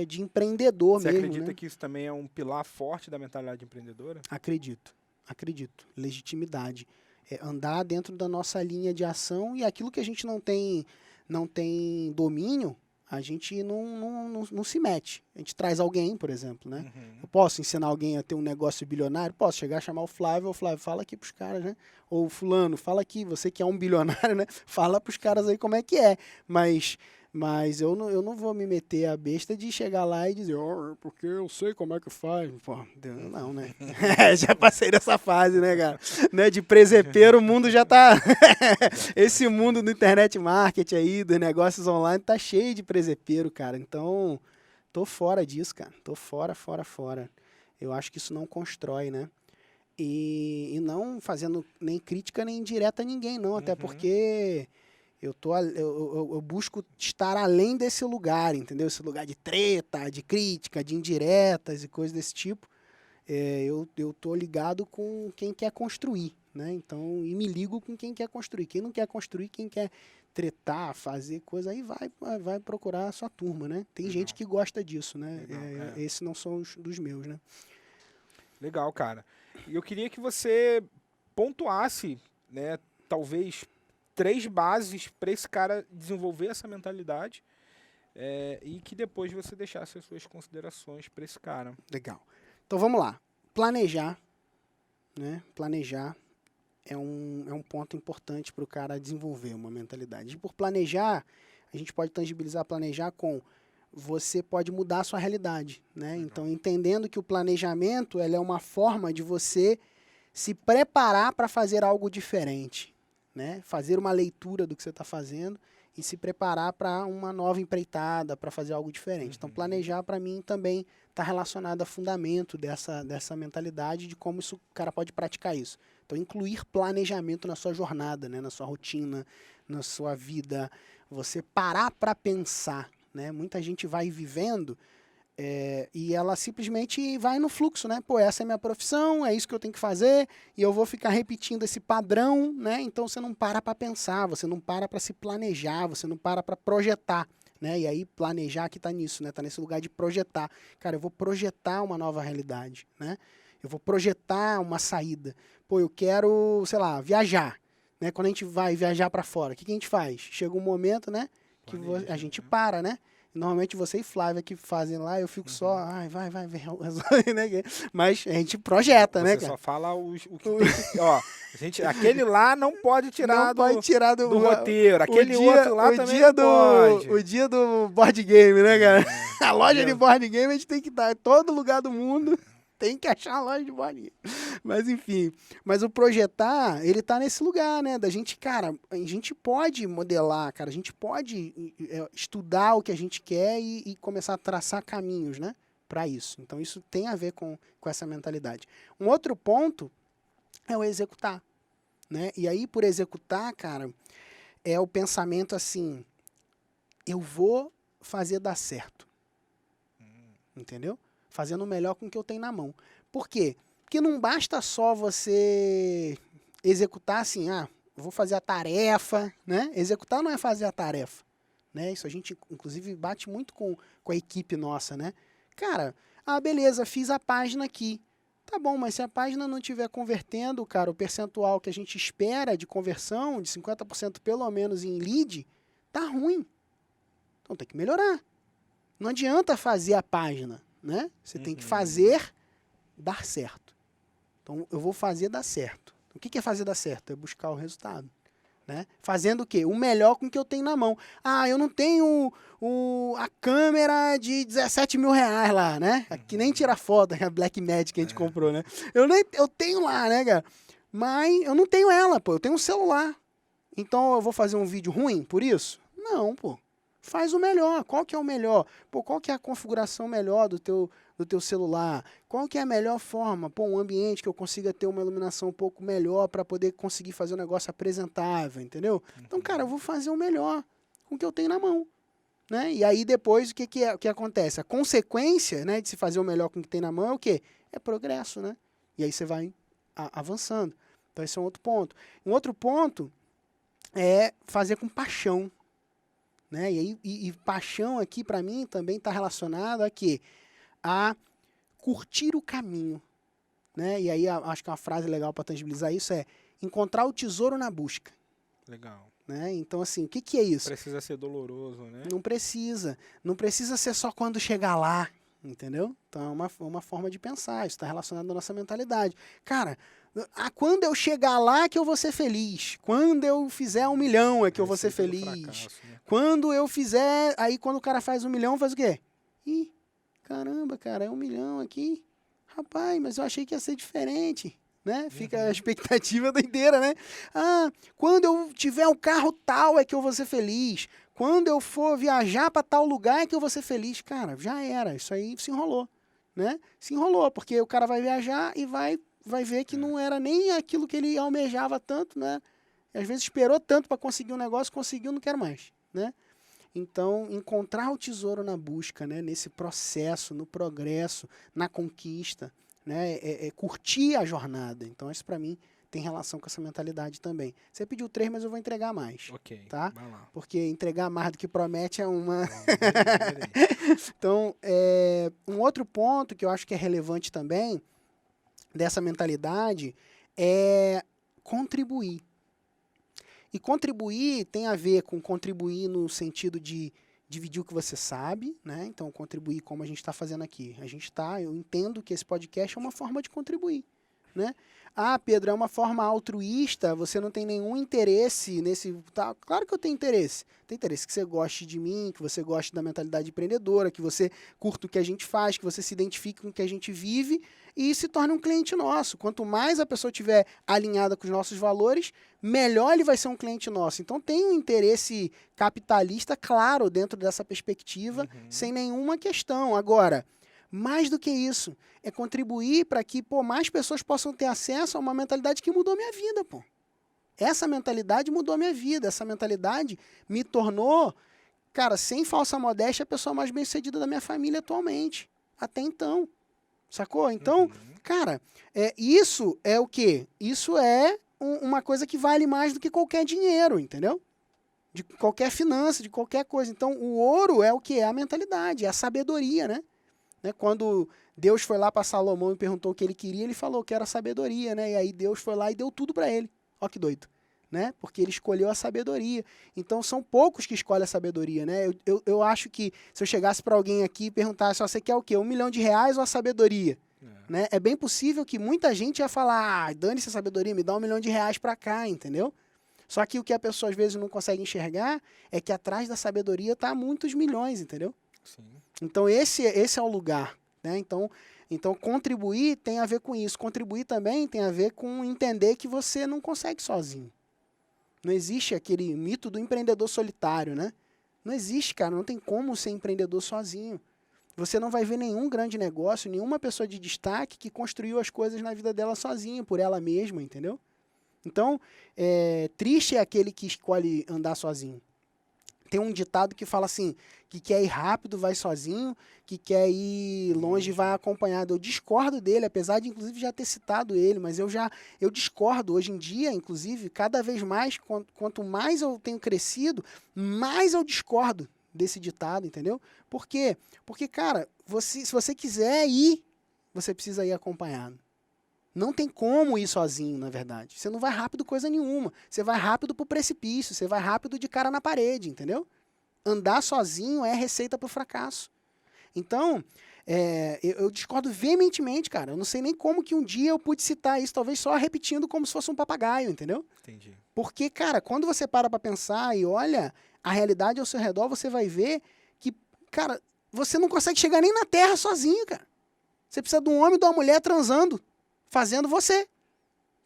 de empreendedor mesmo. Você acredita, né? que isso também é um pilar forte da mentalidade empreendedora? Acredito. Legitimidade. Andar dentro da nossa linha de ação, e aquilo que a gente não tem domínio, a gente não se mete. A gente traz alguém, por exemplo, né? Eu posso ensinar alguém a ter um negócio bilionário? Posso chegar, chamar o Flávio, fala aqui pros caras, né? Ou fulano, fala aqui, você que é um bilionário, né? Fala pros caras aí como é que é. Mas Mas eu não vou me meter a besta de chegar lá e dizer, porque eu sei como é que faz. Pô, não, né? Já passei dessa fase, né, cara? Né, de presepeiro, o mundo já tá... Esse mundo do internet marketing aí, dos negócios online, tá cheio de presepeiro, cara. Então, tô fora disso, cara. Tô fora. Eu acho que isso não constrói, né? E não fazendo nem crítica nem indireta a ninguém, não. Até porque... Eu busco estar além desse lugar, entendeu? Esse lugar de treta, de crítica, de indiretas e coisas desse tipo. Eu tô ligado com quem quer construir, né? Então, e me ligo com quem quer construir. Quem não quer construir, quem quer tretar, fazer coisa, aí vai procurar a sua turma, né? Tem gente que gosta disso, né? Esses não são os dos meus, né? Legal, cara. E eu queria que você pontuasse, né, talvez 3 bases para esse cara desenvolver essa mentalidade e que depois você deixasse as suas considerações para esse cara. Legal. Então vamos lá. Planejar, né? Planejar é um ponto importante para o cara desenvolver uma mentalidade. E por planejar, a gente pode tangibilizar planejar com você pode mudar a sua realidade, né? Então, entendendo que o planejamento ela é uma forma de você se preparar para fazer algo diferente, né? Fazer uma leitura do que você está fazendo e se preparar para uma nova empreitada, para fazer algo diferente. Então, planejar, para mim, também está relacionado a fundamento dessa mentalidade de como o cara pode praticar isso. Então, incluir planejamento na sua jornada, né? Na sua rotina, na sua vida. Você parar para pensar, né? Muita gente vai vivendo e ela simplesmente vai no fluxo, né? Pô, essa é a minha profissão, é isso que eu tenho que fazer, e eu vou ficar repetindo esse padrão, né? Então você não para pensar, você não para se planejar, você não para projetar, né? E aí planejar que tá nisso, né? Tá nesse lugar de projetar. Cara, eu vou projetar uma nova realidade, né? Eu vou projetar uma saída. Pô, eu quero, sei lá, viajar, né? Quando a gente vai viajar para fora, o que a gente faz? Chega um momento, né? Que a gente para, né? Normalmente você e Flávia que fazem lá, eu fico só, vai, resolve, né? Mas a gente projeta, né, cara? Você só fala o que tem, ó, aquele lá não pode tirar, do roteiro, aquele outro lá também não pode. O dia do board game, né, cara? A loja de board game a gente tem que estar em todo lugar do mundo. Tem que achar a loja de board game. Mas enfim, mas o projetar, ele tá nesse lugar, né? Da gente, cara, a gente pode modelar, cara, a gente pode estudar o que a gente quer e começar a traçar caminhos, né? Para isso. Então isso tem a ver com essa mentalidade. Um outro ponto é o executar, né? E aí por executar, cara, é o pensamento assim, eu vou fazer dar certo. Entendeu? Fazendo o melhor com o que eu tenho na mão. Por quê? Porque não basta só você executar assim, vou fazer a tarefa, né? Executar não é fazer a tarefa, né? Isso a gente, inclusive, bate muito com a equipe nossa, né? Cara, beleza, fiz a página aqui. Tá bom, mas se a página não estiver convertendo, cara, o percentual que a gente espera de conversão, de 50% pelo menos em lead, tá ruim. Então tem que melhorar. Não adianta fazer a página, né? Você tem que fazer dar certo. Então, eu vou fazer dar certo. O que é fazer dar certo? É buscar o resultado, né? Fazendo o quê? O melhor com o que eu tenho na mão. Eu não tenho a câmera de 17 mil reais lá, né? Que nem tira foto, a Blackmagic que a gente comprou, né? Eu tenho lá, né, cara? Mas eu não tenho ela, pô. Eu tenho um celular. Então, eu vou fazer um vídeo ruim por isso? Não, pô. Faz o melhor. Qual que é o melhor? Pô, qual que é a configuração melhor do teu celular? Qual que é a melhor forma? Pô, um ambiente que eu consiga ter uma iluminação um pouco melhor para poder conseguir fazer um negócio apresentável, entendeu? Então, cara, eu vou fazer o melhor com o que eu tenho na mão, né? E aí depois o que acontece? A consequência, né, de se fazer o melhor com o que tem na mão é o quê? É progresso, né? E aí você vai avançando. Então esse é um outro ponto. Um outro ponto é fazer com paixão. Né? E paixão aqui, para mim, também está relacionado a quê? A curtir o caminho. Né? E aí, acho que uma frase legal para tangibilizar isso é encontrar o tesouro na busca. Legal. Né? Então, assim, o que é isso? Precisa ser doloroso, né? Não precisa. Não precisa ser só quando chegar lá. entendeu? Então é uma forma de pensar, isso está relacionado à nossa mentalidade. Cara, quando eu chegar lá que eu vou ser feliz, quando eu fizer 1 milhão é que eu vou ser Receita do feliz, fracasso, né? quando eu fizer, aí quando o cara faz 1 milhão, faz o quê? Ih, caramba, cara, é 1 milhão aqui, rapaz, mas eu achei que ia ser diferente. Né? Fica a expectativa doideira, né? Ah, quando eu tiver um carro tal é que eu vou ser feliz. Quando eu for viajar para tal lugar é que eu vou ser feliz. Cara, já era. Isso aí se enrolou, né? Se enrolou, porque o cara vai viajar e vai ver que não era nem aquilo que ele almejava tanto, né? Às vezes esperou tanto para conseguir um negócio, conseguiu, não quer mais, né? Então, encontrar o tesouro na busca, né? Nesse processo, no progresso, na conquista, né? Curtir a jornada. Então, isso para mim tem relação com essa mentalidade também. Você pediu 3, mas eu vou entregar mais. Ok, Tá? vai lá. Porque entregar mais do que promete é uma... Vamos ver. Então, um outro ponto que eu acho que é relevante também dessa mentalidade é contribuir. E contribuir tem a ver com contribuir no sentido de dividir o que você sabe, né? Então, contribuir como a gente está fazendo aqui. Eu entendo que esse podcast é uma forma de contribuir, né? Ah, Pedro, é uma forma altruísta, você não tem nenhum interesse nesse... Tá? Claro que eu tenho interesse. Tem interesse que você goste de mim, que você goste da mentalidade empreendedora, que você curta o que a gente faz, que você se identifique com o que a gente vive e se torne um cliente nosso. Quanto mais a pessoa estiver alinhada com os nossos valores, melhor ele vai ser um cliente nosso. Então tem um interesse capitalista, claro, dentro dessa perspectiva, sem nenhuma questão. Agora, mais do que isso, é contribuir para que mais pessoas possam ter acesso a uma mentalidade que mudou a minha vida, pô. Essa mentalidade mudou a minha vida, essa mentalidade me tornou, cara, sem falsa modéstia, a pessoa mais bem-sucedida da minha família atualmente, até então, sacou? Então, cara, isso é o quê? Isso é uma coisa que vale mais do que qualquer dinheiro, entendeu? De qualquer finança, de qualquer coisa. Então, o ouro é o quê? É a mentalidade, é a sabedoria, né? Quando Deus foi lá para Salomão e perguntou o que ele queria, ele falou que era sabedoria, né? E aí Deus foi lá e deu tudo para ele. Ó que doido, né? Porque ele escolheu a sabedoria. Então são poucos que escolhem a sabedoria, né? Eu acho que se eu chegasse para alguém aqui e perguntasse, você quer o quê? R$1 milhão ou a sabedoria? Né? É bem possível que muita gente ia falar, dane-se a sabedoria, me dá R$1 milhão para cá, entendeu? Só que o que a pessoa às vezes não consegue enxergar é que atrás da sabedoria tá muitos milhões, entendeu? Sim. Então esse é o lugar, né? Então contribuir tem a ver com isso. Contribuir também tem a ver com entender que você não consegue sozinho. Não existe aquele mito do empreendedor solitário, né? Não existe, cara. Não tem como ser empreendedor sozinho. Você não vai ver nenhum grande negócio, nenhuma pessoa de destaque que construiu as coisas na vida dela sozinha, por ela mesma, entendeu? Então, triste é aquele que escolhe andar sozinho. Tem um ditado que fala assim, que quer ir rápido vai sozinho, que quer ir longe vai acompanhado. Eu discordo dele, apesar de inclusive já ter citado ele, mas eu discordo. Hoje em dia, inclusive, cada vez mais, quanto mais eu tenho crescido, mais eu discordo desse ditado, entendeu? Por quê? Porque, cara, se você quiser ir, você precisa ir acompanhado. Não tem como ir sozinho, na verdade. Você não vai rápido coisa nenhuma. Você vai rápido pro precipício, você vai rápido de cara na parede, entendeu? Andar sozinho é receita pro fracasso. Então, eu discordo veementemente, cara. Eu não sei nem como que um dia eu pude citar isso, talvez só repetindo como se fosse um papagaio, entendeu? Entendi. Porque, cara, quando você para pensar e olha a realidade ao seu redor, você vai ver que, cara, você não consegue chegar nem na Terra sozinho, cara. Você precisa de um homem e de uma mulher transando, fazendo você.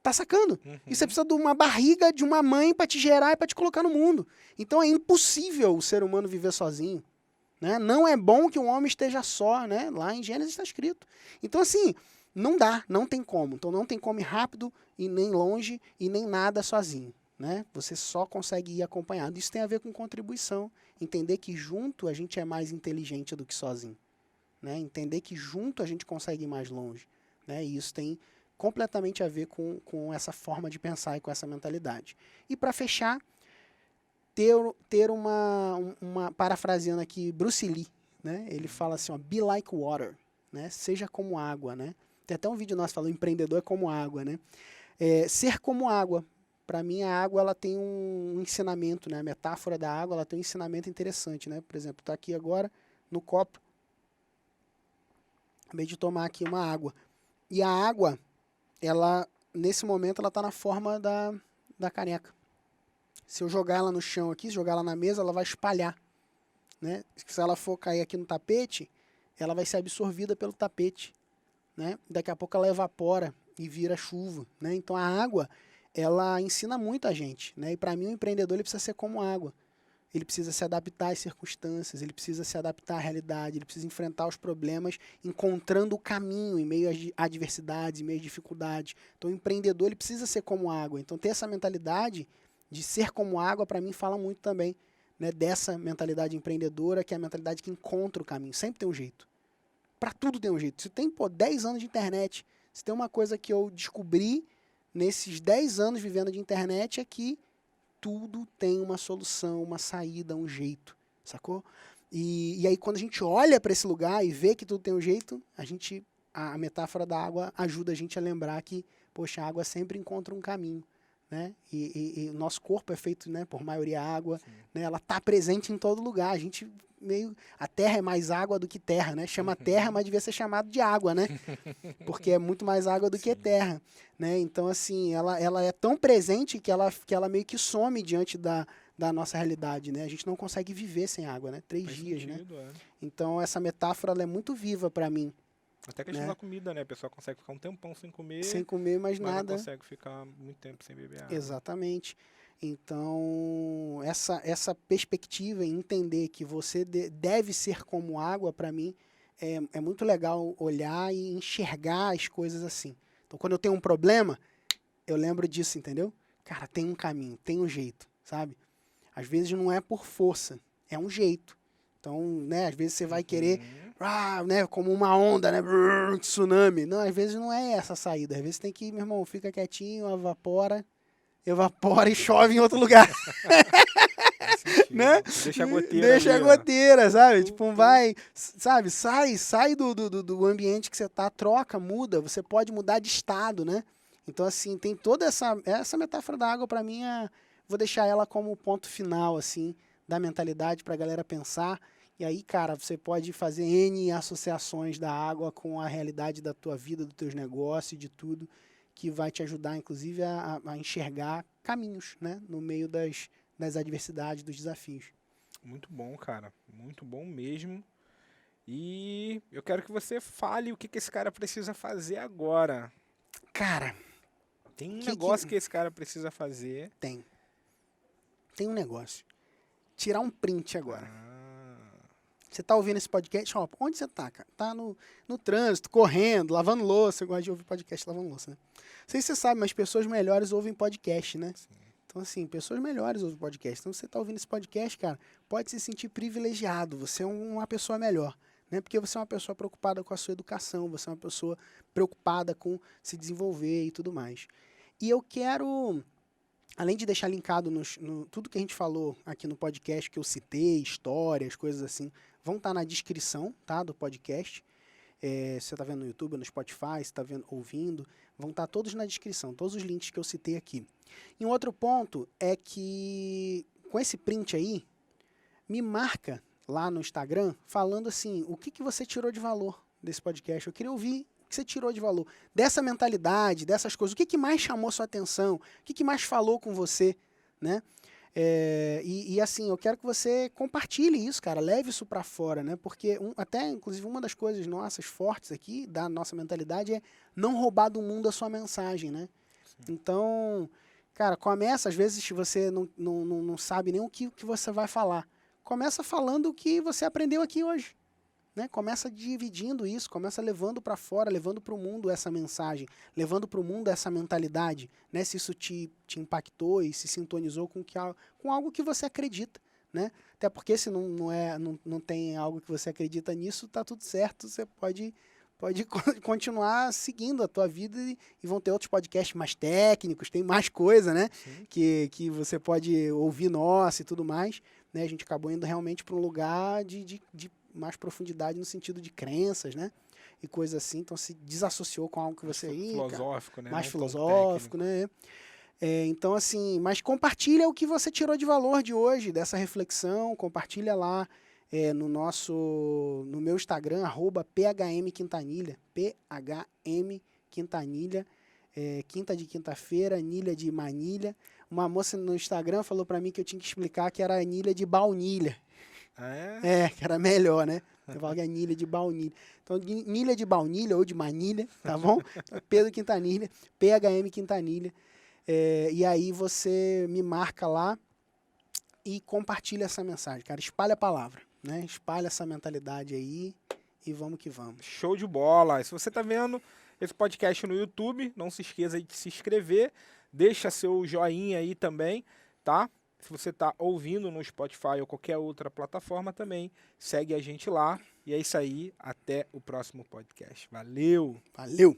Tá sacando? E você precisa de uma barriga de uma mãe para te gerar e para te colocar no mundo. Então é impossível o ser humano viver sozinho. Né? Não é bom que um homem esteja só, né? Lá em Gênesis está escrito. Então, assim, não dá, não tem como. Então não tem como ir rápido e nem longe e nem nada sozinho. Né? Você só consegue ir acompanhado. Isso tem a ver com contribuição. Entender que junto a gente é mais inteligente do que sozinho. Né? Entender que junto a gente consegue ir mais longe. Né? E isso tem completamente a ver com essa forma de pensar e com essa mentalidade. E para fechar, ter uma parafraseando aqui, Bruce Lee, né? Ele fala assim, ó, be like water, né? Seja como água, né? Tem até um vídeo nosso falando, empreendedor é como água, né? Ser como água. Para mim, a água ela tem um ensinamento, né? A metáfora da água ela tem um ensinamento interessante, né? Por exemplo, está aqui agora no copo. Acabei de tomar aqui uma água. E a água, ela, nesse momento, ela tá na forma da caneca. Se eu jogar ela no chão aqui, se jogar ela na mesa, ela vai espalhar, né? Se ela for cair aqui no tapete, ela vai ser absorvida pelo tapete, né? Daqui a pouco ela evapora e vira chuva, né? Então a água, ela ensina muito a gente, né? E para mim o empreendedor ele precisa ser como água. Ele precisa se adaptar às circunstâncias, ele precisa se adaptar à realidade, ele precisa enfrentar os problemas, encontrando o caminho em meio às adversidades, em meio às dificuldades. Então o empreendedor ele precisa ser como água. Então ter essa mentalidade de ser como água, para mim, fala muito também, né, dessa mentalidade empreendedora, que é a mentalidade que encontra o caminho. Sempre tem um jeito. Para tudo tem um jeito. Se tem, 10 anos de internet, se tem uma coisa que eu descobri nesses 10 anos vivendo de internet é que tudo tem uma solução, uma saída, um jeito, sacou? E aí quando a gente olha para esse lugar e vê que tudo tem um jeito, a metáfora da água ajuda a gente a lembrar que, poxa, a água sempre encontra um caminho. Né? E o nosso corpo é feito, né, por maioria água, né? Ela está presente em todo lugar. A terra é mais água do que terra, né? Chama terra, mas devia ser chamado de água, né? Porque é muito mais água do que terra, né? Então assim, ela é tão presente que ela meio que some diante da nossa realidade, né? A gente não consegue viver sem água, né? 3 dias, sentido, né? Então essa metáfora ela é muito viva para mim. Até a questão da comida, né? A pessoa consegue ficar um tempão sem comer. Sem comer mais nada. Não consegue ficar muito tempo sem beber água. Exatamente. Então, essa perspectiva em entender que você deve ser como água, para mim, é muito legal olhar e enxergar as coisas assim. Então, quando eu tenho um problema, eu lembro disso, entendeu? Cara, tem um caminho, tem um jeito, sabe? Às vezes não é por força, é um jeito. Então, né, às vezes você vai querer, né, como uma onda, né, tsunami. Não, às vezes não é essa a saída. Às vezes tem que, meu irmão, fica quietinho, evapora e chove em outro lugar. Né? Deixa a goteira. Deixa ali, a goteira, sabe? Tipo, vai, sabe, sai do ambiente que você tá, troca, muda. Você pode mudar de estado, né? Então, assim, tem toda essa metáfora da água, pra mim, vou deixar ela como ponto final, assim, da mentalidade pra galera pensar. E aí, cara, você pode fazer N associações da água com a realidade da tua vida, dos teus negócios, de tudo, que vai te ajudar, inclusive, a enxergar caminhos, né? No meio das adversidades, dos desafios. Muito bom, cara. Muito bom mesmo. E eu quero que você fale o que esse cara precisa fazer agora. Cara, tem um negócio que esse cara precisa fazer. Tem um negócio. Tirar um print agora. Você tá ouvindo esse podcast? Ó, onde você tá, cara? Tá no trânsito, correndo, lavando louça. Eu gosto de ouvir podcast lavando louça, né? Não sei se você sabe, mas pessoas melhores ouvem podcast, né? Sim. Então, assim, pessoas melhores ouvem podcast. Então, você tá ouvindo esse podcast, cara, pode se sentir privilegiado. Você é uma pessoa melhor, né? Porque você é uma pessoa preocupada com a sua educação, você é uma pessoa preocupada com se desenvolver e tudo mais. E eu quero, além de deixar linkado tudo que a gente falou aqui no podcast, que eu citei, histórias, coisas assim, vão estar na descrição, tá, do podcast. Se você está vendo no YouTube, no Spotify, se está ouvindo, vão estar todos na descrição, todos os links que eu citei aqui. E um outro ponto é que, com esse print aí, me marca lá no Instagram, falando assim, o que você tirou de valor desse podcast. Eu queria ouvir o que você tirou de valor dessa mentalidade, dessas coisas. O que mais chamou sua atenção? O que mais falou com você, né? E assim, eu quero que você compartilhe isso, cara, leve isso para fora, né? Porque até, inclusive, uma das coisas nossas fortes aqui, da nossa mentalidade, é não roubar do mundo a sua mensagem, né? Sim. Então, cara, começa, às vezes você não sabe nem o que você vai falar. Começa falando o que você aprendeu aqui hoje. Né? Começa dividindo isso, começa levando para fora, levando para o mundo essa mensagem, levando para o mundo essa mentalidade, né? Se isso te impactou e se sintonizou com algo que você acredita, né? Até porque se não tem algo que você acredita nisso, tá tudo certo, você pode continuar seguindo a tua vida e vão ter outros podcasts mais técnicos, tem mais coisa, né? Que você pode ouvir nossa e tudo mais, né? A gente acabou indo realmente para um lugar de mais profundidade no sentido de crenças, né? E coisas assim, então se desassociou com algo que você filosófico, né? Mais filosófico, né? Então, assim, mas compartilha o que você tirou de valor de hoje, dessa reflexão, compartilha lá no meu Instagram, @phmquintanilha, phmquintanilha, quinta de quinta-feira, anilha de manilha. Uma moça no Instagram falou para mim que eu tinha que explicar que era anilha de baunilha. Que era melhor, né? Eu falo que é anilha de baunilha. Então, anilha de baunilha ou de manilha, tá bom? Pedro Quintanilha, PHM Quintanilha. E aí você me marca lá e compartilha essa mensagem, cara. Espalha a palavra, né? Espalha essa mentalidade aí e vamos que vamos. Show de bola. Se você tá vendo esse podcast no YouTube, não se esqueça de se inscrever, deixa seu joinha aí também, tá? Se você tá ouvindo no Spotify ou qualquer outra plataforma também, segue a gente lá. E é isso aí, até o próximo podcast. Valeu! Valeu!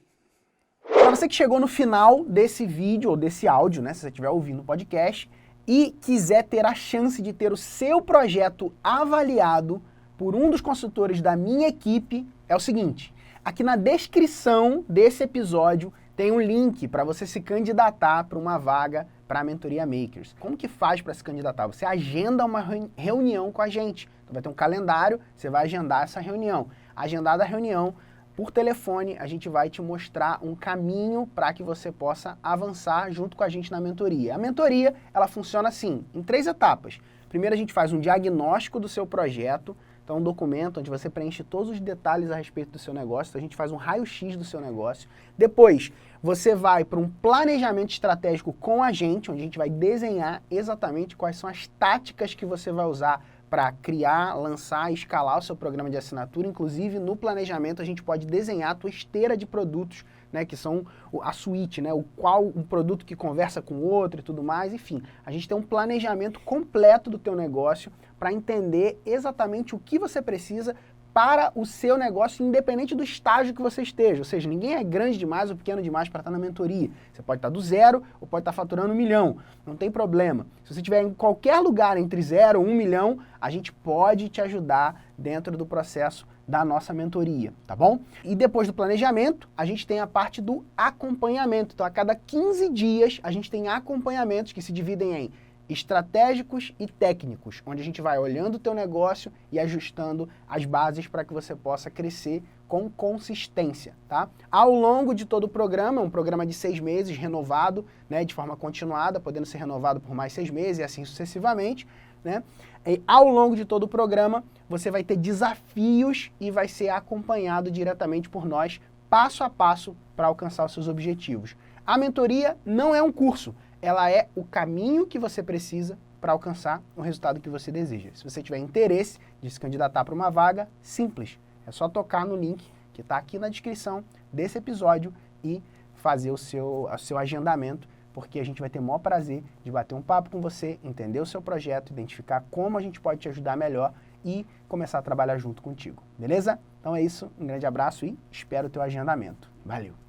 Para você que chegou no final desse vídeo ou desse áudio, né, se você estiver ouvindo o podcast, e quiser ter a chance de ter o seu projeto avaliado por um dos consultores da minha equipe, é o seguinte, aqui na descrição desse episódio tem um link para você se candidatar para uma vaga para a Mentoria Makers. Como que faz para se candidatar? Você agenda uma reunião com a gente. Então vai ter um calendário, você vai agendar essa reunião. Agendada a reunião, por telefone, a gente vai te mostrar um caminho para que você possa avançar junto com a gente na mentoria. A mentoria, ela funciona assim, em 3 etapas. Primeiro a gente faz um diagnóstico do seu projeto, então um documento onde você preenche todos os detalhes a respeito do seu negócio, então a gente faz um raio-x do seu negócio. Depois, você vai para um planejamento estratégico com a gente, onde a gente vai desenhar exatamente quais são as táticas que você vai usar para criar, lançar e escalar o seu programa de assinatura. Inclusive, no planejamento, a gente pode desenhar a tua esteira de produtos, né, que são a suíte, né, um produto que conversa com o outro e tudo mais. Enfim, a gente tem um planejamento completo do teu negócio para entender exatamente o que você precisa para o seu negócio, independente do estágio que você esteja. Ou seja, ninguém é grande demais ou pequeno demais para estar na mentoria. Você pode estar do 0 ou pode estar faturando 1 milhão. Não tem problema. Se você estiver em qualquer lugar entre 0 e 1 milhão, a gente pode te ajudar dentro do processo da nossa mentoria, tá bom? E depois do planejamento, a gente tem a parte do acompanhamento. Então, a cada 15 dias, a gente tem acompanhamentos que se dividem em estratégicos e técnicos, onde a gente vai olhando o teu negócio e ajustando as bases para que você possa crescer com consistência, tá? Ao longo de todo o programa, um programa de 6 meses, renovado, né, de forma continuada, podendo ser renovado por mais 6 meses e assim sucessivamente, né? E ao longo de todo o programa, você vai ter desafios e vai ser acompanhado diretamente por nós, passo a passo, para alcançar os seus objetivos. A mentoria não é um curso, ela é o caminho que você precisa para alcançar o resultado que você deseja. Se você tiver interesse de se candidatar para uma vaga, simples. É só tocar no link que está aqui na descrição desse episódio e fazer o seu agendamento, porque a gente vai ter o maior prazer de bater um papo com você, entender o seu projeto, identificar como a gente pode te ajudar melhor e começar a trabalhar junto contigo. Beleza? Então é isso, um grande abraço e espero o teu agendamento. Valeu!